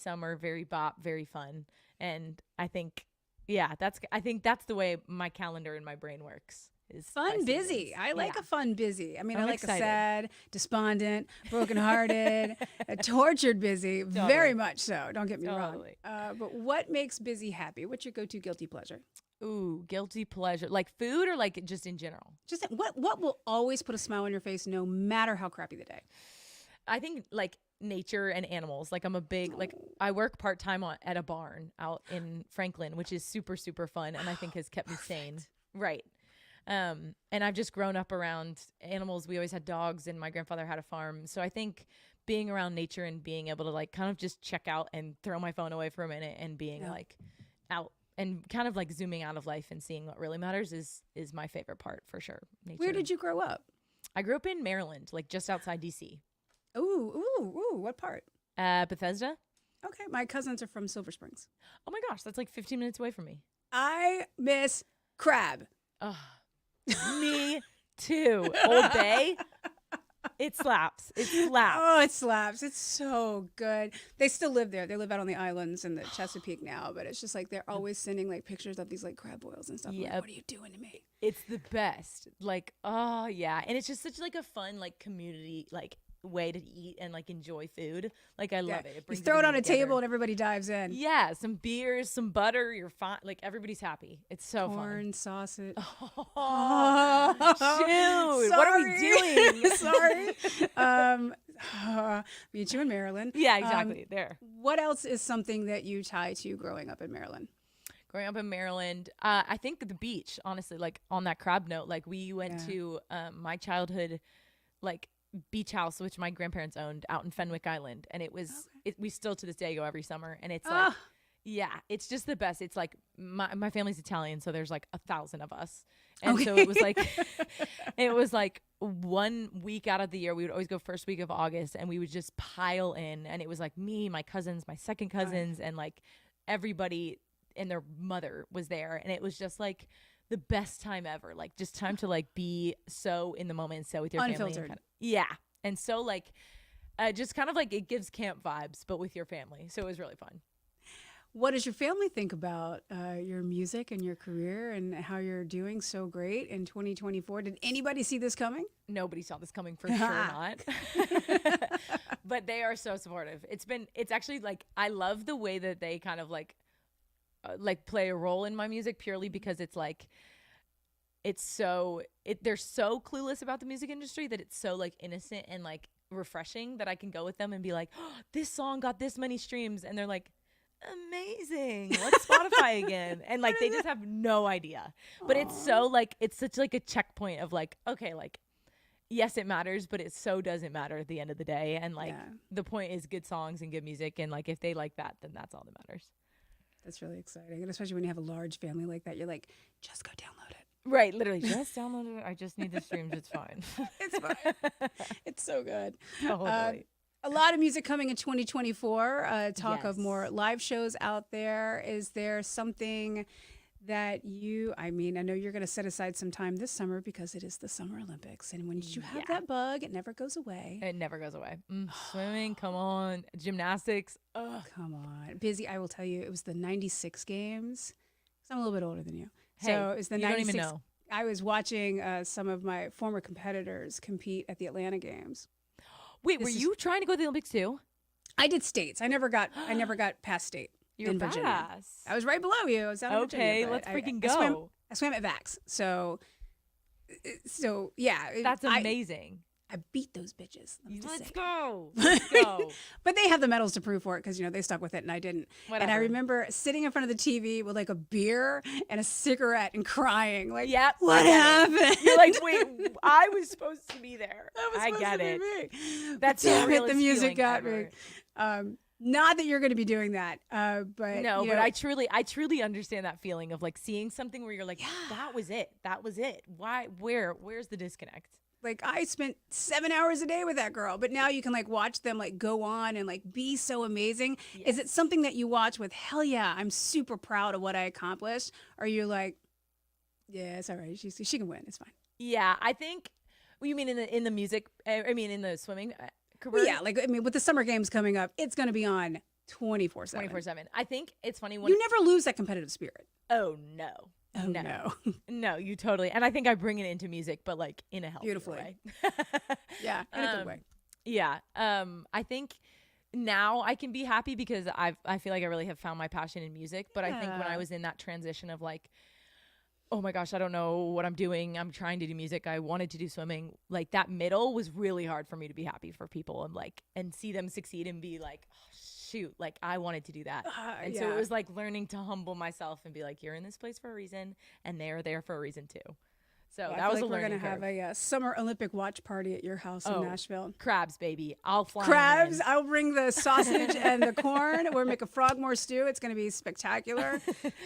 bop, very fun. And I think, I think that's the way my calendar and my brain works. Is by Fun, busy. seasons. I like Yeah. a fun, busy. I mean, I I'm like excited. a sad, despondent, brokenhearted, a tortured busy. Very much so. Don't get me Totally. wrong. But what makes busy happy? What's your go-to guilty pleasure? Ooh, guilty pleasure. Like food or like just in general? Just what will always put a smile on your face no matter how crappy the day? I think like nature and animals. Like I'm a big, like I work part-time at a barn out in Franklin, which is super, super fun. And I think has kept me sane. Right. And I've just grown up around animals. We always had dogs and my grandfather had a farm. So I think being around nature and being able to like kind of just check out and throw my phone away for a minute and being like out and kind of like zooming out of life and seeing what really matters is my favorite part for sure. Nature. Where did you grow up? I grew up in Maryland, like just outside DC. Ooh. What part? Bethesda. Okay, my cousins are from Silver Springs. Oh my gosh, that's like 15 minutes away from me. I miss crab. Oh, me too. Old Bay. It slaps. It slaps. Oh, it slaps. It's so good. They still live there. They live out on the islands in the Chesapeake now, but it's just like they're always sending like pictures of these like crab boils and stuff. I'm like, Yep. what are you doing to me? It's the best. Like, oh yeah. And it's just such like a fun like community like way to eat and like enjoy food. Like I love it. It You brings throw it on everyone a table together. and everybody dives in. Yeah, some beers, some butter, you're fine. Like everybody's happy. It's so Corn, sausage. fun. Oh, shoot. What are we doing? Sorry. Meet you in Maryland. Yeah, exactly. There. What else is something that you tie to growing up in Maryland? Growing up in Maryland, I think the beach, honestly, like on that crab note, like we went to my childhood, like beach house, which my grandparents owned out in Fenwick Island. And it was, we still to this day go every summer. And it's like, yeah, it's just the best. It's like my family's Italian. So there's like 1,000 of us. And so it was like 1 week out of the year, we would always go first week of August and we would just pile in. And it was like me, my cousins, my second cousins, and like everybody and their mother was there. And it was just like the best time ever. Like just time to like be so in the moment, so with your family. Unfiltered. Yeah. And so like, just kind of like it gives camp vibes, but with your family. So it was really fun. What does your family think about your music and your career and how you're doing so great in 2024? Did anybody see this coming? Nobody saw this coming for sure not. But they are so supportive. It's actually like, I love the way that they kind of like play a role in my music purely because it's like, they're so clueless about the music industry that it's so like innocent and like refreshing that I can go with them and be like, oh, this song got this many streams. And they're like, amazing. What's Spotify again? And like, they just have no idea, but it's so like, it's such like a checkpoint of like, okay, like, yes, it matters, but it so doesn't matter at the end of the day. And like, the point is good songs and good music. And like, if they like that, then that's all that matters. That's really exciting. And especially when you have a large family like that, you're like, just go download it. Right, literally, just download it. I just need the streams. It's fine. It's fine. It's so good. Totally. A lot of music coming in 2024. Talk of Yes. more live shows out there. Is there something that I know you're going to set aside some time this summer because it is the Summer Olympics. And when you have that bug, it never goes away. It never goes away. Swimming, come on. Gymnastics. Ugh. Come on. Busy, I will tell you, it was the 96 games. 'Cause I'm a little bit older than you. Hey, So it's the you don't 96. even know. I was watching some of my former competitors compete at the Atlanta Games. Wait, were you trying to go to the Olympics too? I did states. I never got past state. You're in Virginia. badass. I was right below you. I was out in Virginia. Okay, but let's freaking go. go. I swam at VAX. So yeah. That's amazing. I beat those bitches. Let's go. Let's go. But they have the medals to prove for it because, they stuck with it and I didn't. Whatever. And I remember sitting in front of the TV with like a beer and a cigarette and crying. Like, Yep, what happened? You're like, wait, I was supposed to be there. That was I supposed get to it. be me. That's Damn the it, the music feeling got ever. me. Not that you're going to be doing that, but No, but I truly understand that feeling of like seeing something where you're like, that was it. Why? Where's the disconnect? Like I spent 7 hours a day with that girl, but now you can like watch them like go on and like be so amazing. Yes. Is it something that you watch with, hell yeah, I'm super proud of what I accomplished? Or you're like, yeah, it's all right. She can win. It's fine. Yeah, I think. Well, you mean in the music? I mean in the swimming career? Well, yeah, like with the summer games coming up, it's going to be on 24/7. 24/7. I think it's funny when You never lose that competitive spirit. Oh no. Oh no. No, you totally. And I think I bring it into music, but like in a healthy Beautifully. way. Yeah, in a good way. Yeah. I think now I can be happy because I feel like I really have found my passion in music. But I think when I was in that transition of like, oh my gosh, I don't know what I'm doing. I'm trying to do music. I wanted to do swimming. Like that middle was really hard for me to be happy for people and see them succeed and be like, oh, shoot, like I wanted to do that. And so it was like learning to humble myself and be like, you're in this place for a reason and they're there for a reason too. So Well, that was like a learning curve. We're going to have a summer Olympic watch party at your house in Nashville. Crabs, baby. I'll fly. Crabs. in. I'll bring the sausage and the corn. We'll make a frogmore stew. It's going to be spectacular.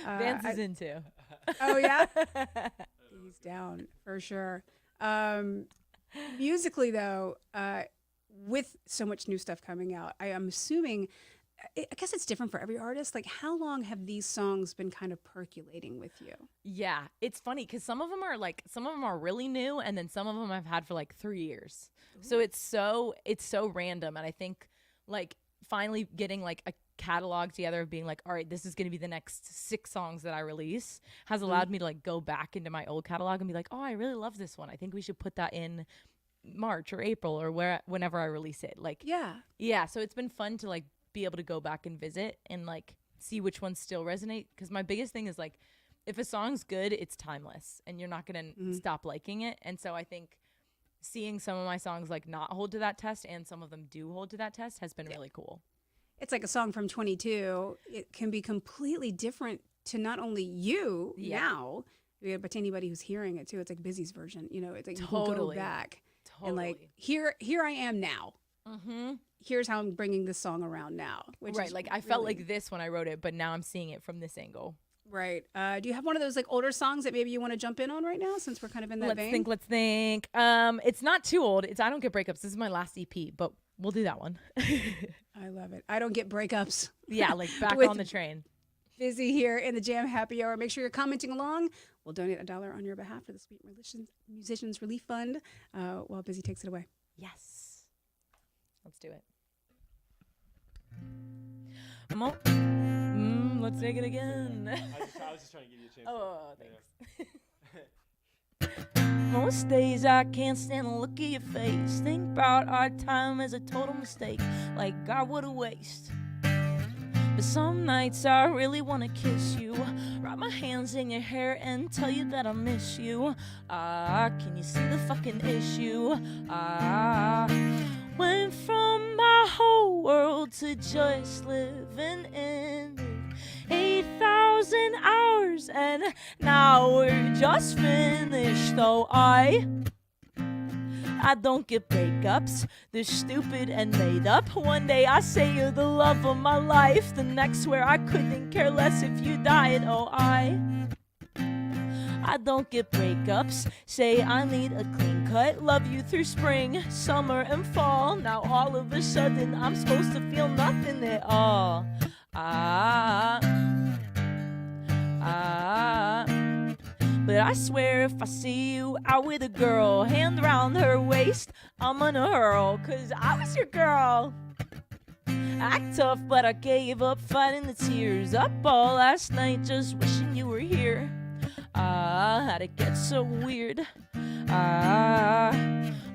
Vance is in too. Oh, yeah? He's down for sure. Musically, though, with so much new stuff coming out, I am assuming, I guess it's different for every artist. Like, how long have these songs been kind of percolating with you? Yeah, it's funny because some of them are really new, and then some of them I've had for like 3 years. So it's so random, and I think like finally getting like a catalog together of being like, all right, this is going to be the next 6 songs that I release has allowed me to like go back into my old catalog and be like, oh, I really love this one. I think we should put that in March or April or whenever I release it. Like, yeah. So it's been fun to like be able to go back and visit and like see which ones still resonate. Because my biggest thing is like, if a song's good, it's timeless and you're not going to stop liking it. And so I think seeing some of my songs like not hold to that test and some of them do hold to that test has been really cool. It's like a song from 22. It can be completely different to not only you now, but to anybody who's hearing it too. It's like Bizzy's version, you know. It's like you can go back and like here I am now. Here's how I'm bringing this song around now. Which is like I felt like this when I wrote it, but now I'm seeing it from this angle. Right. Do you have one of those like older songs that maybe you want to jump in on right now, since we're kind of in that vein? Let's think. It's not too old. It's I Don't Get Breakups. This is my last EP, but we'll do that one. I love it. I Don't Get Breakups. Yeah, like back on the train. Bizzy here in the Jam Happy Hour. Make sure you're commenting along. We'll donate $1 on your behalf for the Sweet Musicians Relief Fund while Bizzy takes it away. Yes. Let's do it. Let's take it again. I was just trying to give you a chance. Oh, thanks. Most days I can't stand the look of your face. Think about our time as a total mistake. Like, God, what a waste. But some nights I really want to kiss you, wrap my hands in your hair and tell you that I miss you. Can you see the fucking issue? Went from my whole world to just living in it. 8,000 hours and now we're just finished. Oh, I don't get breakups, they're stupid and made up. One day I say you're the love of my life, the next swear I couldn't care less if you died. Oh, I don't get breakups, say I need a clean cut, love you through spring, summer and fall. Now all of a sudden I'm supposed to feel nothing at all. But I swear if I see you out with a girl, hand around her waist, I'm gonna hurl, 'cause I was your girl. Act tough, but I gave up fighting the tears. Up all last night just wishing you were here. How'd it get so weird?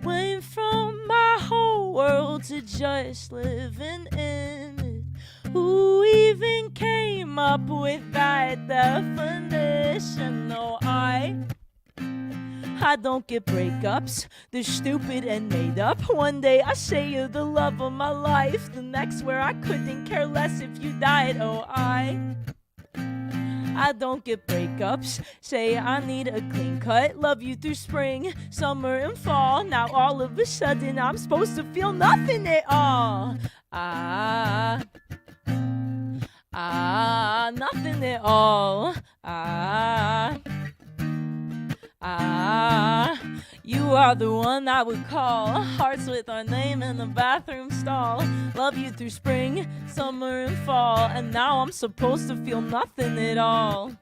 Went from my whole world to just living in it. Who even came up with that definition? No, I don't get breakups, they're stupid and made up. One day I say you're the love of my life, the next where I couldn't care less if you died. Oh, I don't get breakups, say I need a clean cut, love you through spring, summer and fall. Now all of a sudden I'm supposed to feel nothing at all. Nothing at all. You are the one I would call, hearts with our name in the bathroom stall. Love you through spring, summer and fall, and now I'm supposed to feel nothing at all.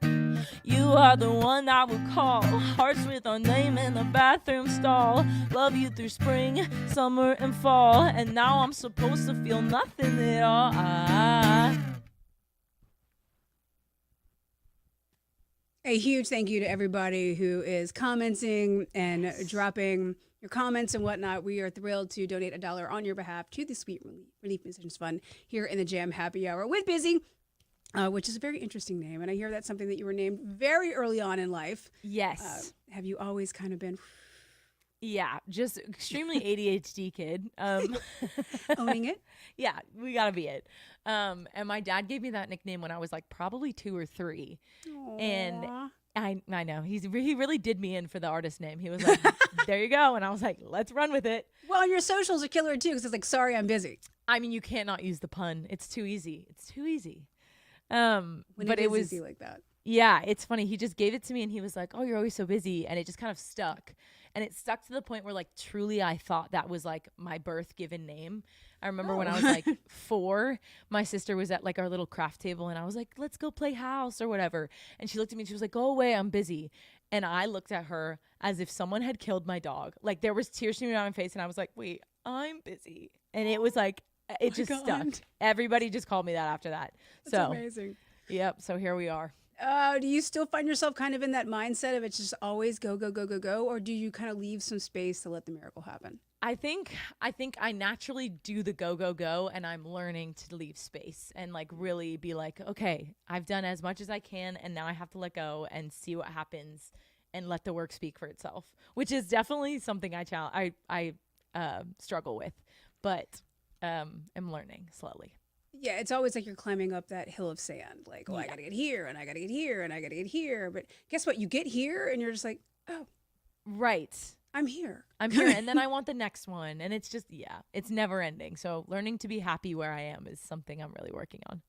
You are the one I would call, hearts with our name in the bathroom stall. Love you through spring, summer and fall, and now I'm supposed to feel nothing at all. A huge thank you to everybody who is commenting and dropping your comments and whatnot. We are thrilled to donate $1 on your behalf to the Sweet Relief Musicians Fund here in the Jam Happy Hour with Bizzy, which is a very interesting name. And I hear that's something that you were named very early on in life. Yes. Have you always kind of been... Yeah, just extremely ADHD kid. Owning it? Yeah, we gotta be it. And my dad gave me that nickname when I was like probably 2 or 3. Aww. And I know he really did me in for the artist name. He was like, there you go. And I was like, let's run with it. Well, your socials are killer too, because it's like, sorry, I'm busy. I mean, you cannot use the pun. It's too easy. When but it was easy like that. Yeah, it's funny. He just gave it to me and he was like, oh, you're always so busy. And it just kind of stuck. And it stuck to the point where like truly I thought that was like my birth given name. I remember when I was like 4, my sister was at like our little craft table and I was like, let's go play house or whatever. And she looked at me and she was like, go away, I'm busy. And I looked at her as if someone had killed my dog. Like there was tears streaming down my face and I was like, wait, I'm busy. And it was like, it just stuck. Everybody just called me that after that. That's amazing. Yep. So here we are. Do you still find yourself kind of in that mindset of it's just always go, go, go, go, go? Or do you kind of leave some space to let the miracle happen? I think I naturally do the go, go, go, and I'm learning to leave space and like really be like, okay, I've done as much as I can and now I have to let go and see what happens and let the work speak for itself, which is definitely something I struggle with, but I'm learning slowly. Yeah, it's always like you're climbing up that hill of sand. Like, I got to get here and I got to get here and I got to get here. But guess what? You get here and you're just like, oh, right. I'm here. And then I want the next one. And it's just, it's never ending. So learning to be happy where I am is something I'm really working on.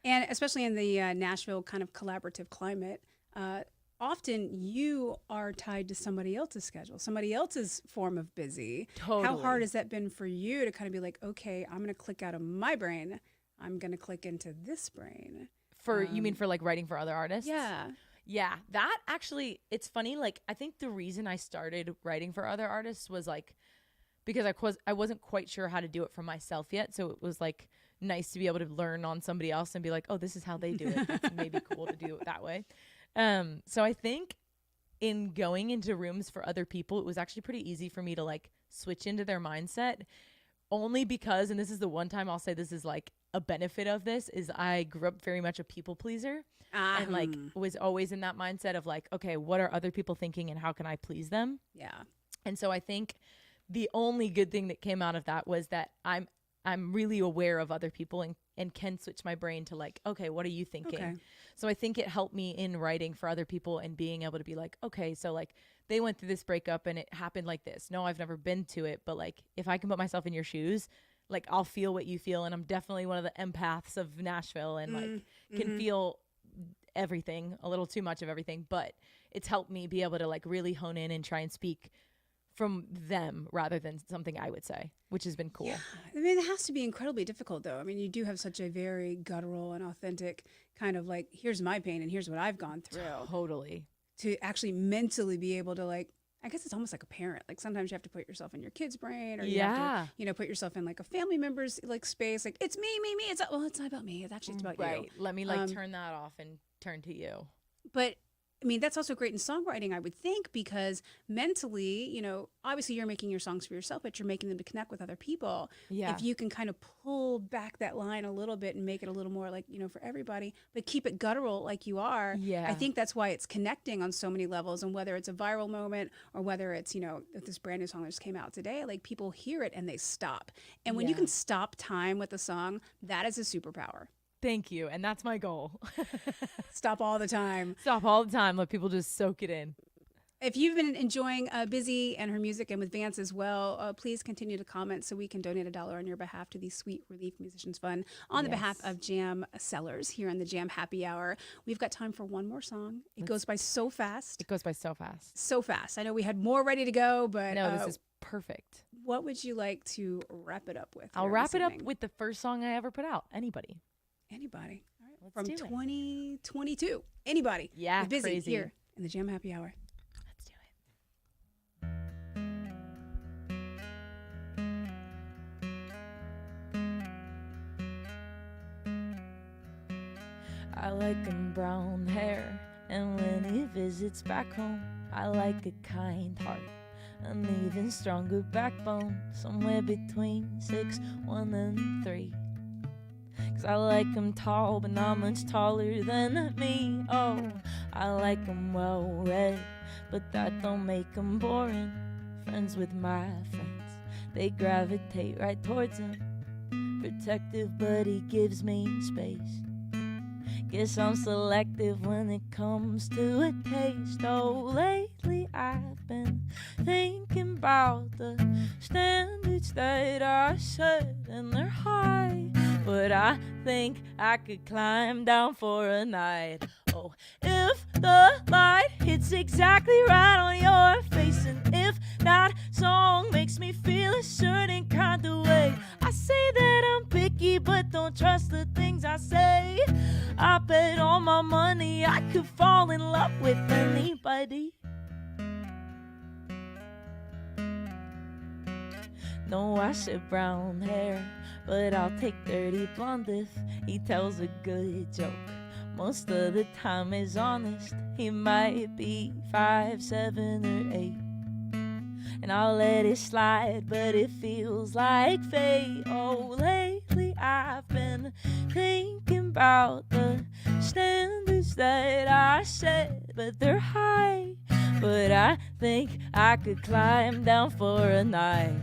And especially in the Nashville kind of collaborative climate, often you are tied to somebody else's schedule, somebody else's form of busy. Totally. How hard has that been for you to kind of be like, okay, I'm going to click out of my brain. I'm going to click into this brain. You mean for like writing for other artists? Yeah. Yeah, that actually, it's funny. Like, I think the reason I started writing for other artists was like, because I wasn't quite sure how to do it for myself yet. So it was like nice to be able to learn on somebody else and be like, oh, this is how they do it. It's maybe cool to do it that way. So I think in going into rooms for other people, it was actually pretty easy for me to like switch into their mindset only because, and this is the one time I'll say this is like a benefit of this, is I grew up very much a people pleaser and like was always in that mindset of like, okay, what are other people thinking and how can I please them? Yeah. And so I think the only good thing that came out of that was that I'm really aware of other people and can switch my brain to like, okay, what are you thinking? Okay. So I think it helped me in writing for other people and being able to be like, okay, so like they went through this breakup and it happened like this. No, I've never been to it, but like if I can put myself in your shoes, like I'll feel what you feel. And I'm definitely one of the empaths of Nashville and like can feel everything, a little too much of everything, but it's helped me be able to like really hone in and try and speak from them rather than something I would say, which has been cool. Yeah. I mean, it has to be incredibly difficult though. I mean, you do have such a very guttural and authentic kind of like, here's my pain and here's what I've gone through. Totally. To actually mentally be able to like, I guess it's almost like a parent. Like sometimes you have to put yourself in your kid's brain or you have to, put yourself in like a family member's like space. Like it's me. It's not, well, it's not about me. It's actually about you. Right. Let me like turn that off and turn to you. But I mean, that's also great in songwriting, I would think, because mentally, obviously you're making your songs for yourself, but you're making them to connect with other people. Yeah. If you can kind of pull back that line a little bit and make it a little more like, for everybody, but keep it guttural like you are. Yeah. I think that's why it's connecting on so many levels. And whether it's a viral moment or whether it's, this brand new song that just came out today, like people hear it and they stop. And when you can stop time with a song, that is a superpower. Thank you. And that's my goal. Stop all the time. Stop all the time. Let people just soak it in. If you've been enjoying Bizzy and her music and with Vance as well, please continue to comment so we can donate $1 on your behalf to the Sweet Relief Musicians Fund on the behalf of 𝗟𝗓𝗡 here in the Jam Happy Hour. We've got time for one more song. It goes by so fast. It goes by so fast. So fast. I know we had more ready to go, but no, this is perfect. What would you like to wrap it up with? I'll wrap it up with the first song I ever put out. Anybody. All right. Let's From do it. 2022. Anybody. Yeah, With Bizzy crazy. here in the Jam Happy Hour. Let's do it. I like him brown hair, and when he visits back home, I like a kind heart, an even stronger backbone, somewhere between 6'1" and 3. 'Cause I like him tall, but not much taller than me. Oh, I like him well read, but that don't make him boring. Friends with my friends, they gravitate right towards him. Protective, but he gives me space. Guess I'm selective when it comes to a taste. Oh, lately I've been thinking about the standards that I set, and they're high, but I think I could climb down for a night. Oh, if the light hits exactly right on your face, and if that song makes me feel a certain kind of way. I say that I'm picky, but don't trust the things I say. I bet all my money I could fall in love with anybody. No, I said brown hair, but I'll take dirty blonde if he tells a good joke. Most of the time is honest. He might be 5, 7, or 8, and I'll let it slide, but it feels like fate. Oh, lately I've been thinking about the standards that I set, but they're high. But I think I could climb down for a night.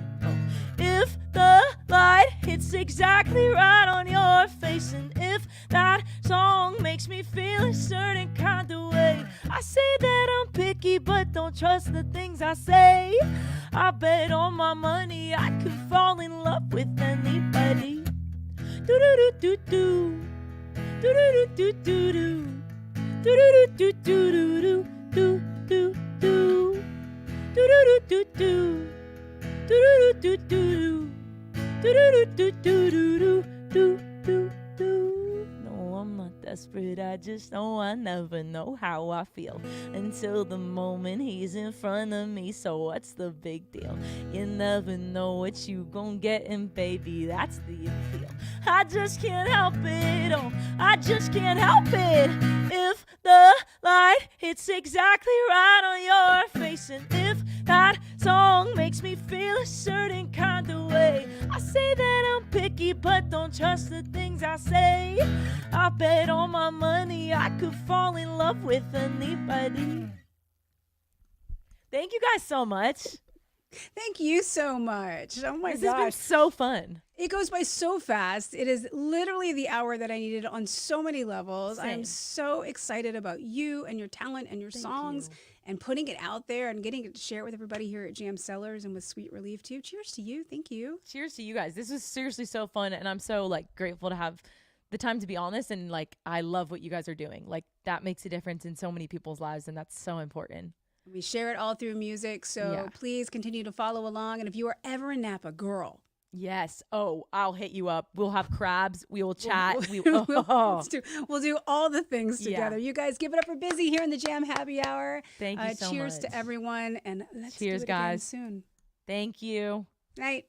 If the light hits exactly right on your face, and if that song makes me feel a certain kind of way, I say that I'm picky, but don't trust the things I say. I bet all my money I could fall in love with anybody. Do do do do do do do do do do do do do do do do do do do do. Do do do do do do do do do do do. No, I'm not desperate. I just know I never know how I feel until the moment he's in front of me. So what's the big deal? You never know what you gon' get, and baby, that's the appeal. I just can't help it. Oh, I just can't help it. If the light hits exactly right on your face, and if that song makes me feel a certain kind of way, I say that I'm picky, but don't trust the things I say. I bet all my money I could fall in love with anybody. Thank you guys so much. Thank you so much. Oh my This has been gosh. so fun. It goes by so fast. It is literally the hour that I needed on so many levels. Same. I'm so excited about you and your talent and your songs and putting it out there and getting it to share it with everybody here at Jam Cellars and with Sweet Relief too. Cheers to you. Thank you. Cheers to you guys. This was seriously so fun, and I'm so like grateful to have the time to be honest, and like I love what you guys are doing. Like that makes a difference in so many people's lives, and that's so important. We share it all through music, so Yeah. please continue to follow along. And if you are ever in Napa, girl, Yes. Oh, I'll hit you up. We'll have crabs. We will chat. we'll do all the things Yeah. together. You guys give it up for Bizzy here in the Jam Happy Hour. Thank you so cheers much. to everyone, and let's Cheers, do it again guys. soon. Thank you. Night.